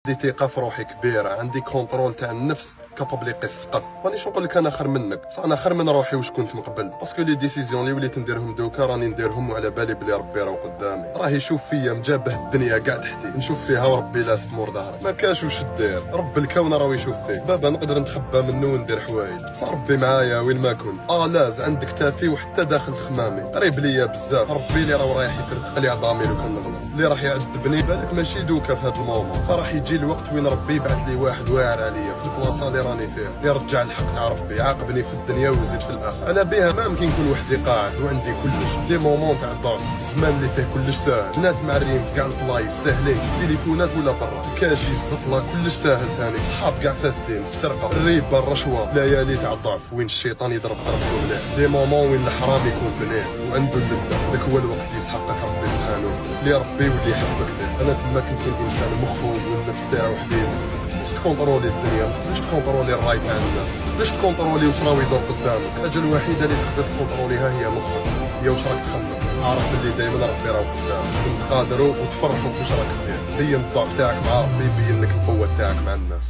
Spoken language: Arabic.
عندي ثقه في روحي كبيره، عندي كونترول تاع النفس كابابل يقيس السقف. مانيش نقول لك انا خير منك، بصح انا خير من روحي واش كنت من قبل، باسكو لي ديسيزيون اللي وليت نديرهم دوكا راني نديرهم وعلى بالي بلي ربي راه قدامي، راه يشوف فيا مجابه الدنيا كاع تحتي، نشوف فيها وربي لاست مور ظهري. ما كاش واش دير، رب الكون راه يشوف فيك. بابا نقدر نتخبى منه وندير حوايج، بصح ربي معايا وين ما كنت. لاز عند كتافي وحتى داخل خمامي، قريب ليا بزاف. ربي اللي راه رايح يترتق لي عظامي لو كان نغلط، اللي راح يعذبني بالك ماشي دوكا في هذا المومون، صراحه يجي الوقت وين ربي يبعث لي واحد واعر عليا في البلاصه اللي راني فيها، اللي يرجع الحق تاع ربي، يعاقبني في الدنيا ويزيد في الاخره. على بها ما يمكن نكون وحدي قاعد وعندي كلش، دي مومون تاع الضعف في الزمان اللي فيه كلش ساهل، بنات معرين في كاع البلايص ساهلين، في التليفونات ولا برا، الكاشي الزطله كلش ساهل ثاني، صحاب كاع فاسدين، السرقه الريبه الرشوه، ليالي تاع الضعف وين الشيطان يضرب ضربته مليح، دي مومون وين الحرام يكون مليح وعنده اللذه، هذاك هو الوقت اللي يسحقك ربي سبحانه وتعالى، اللي ربي واللي يحبك فيه. انا تما كنت انسان مخوف والنفس تاعو حديد، باش تكونترولي الدنيا، باش تكونترولي الراي تاع الناس، باش تكونترولي واش راهو يدور قدامك. الحاجه الوحيده اللي تقدر تكونتروليها هي مخك، هي واش راك تخمم، عارف باللي دائما ربي راهو قدامك، لازم تقادروا وتفرحوا في واش راك دير. بين الضعف تاعك مع ربي، يبين لك القوه تاعك مع الناس.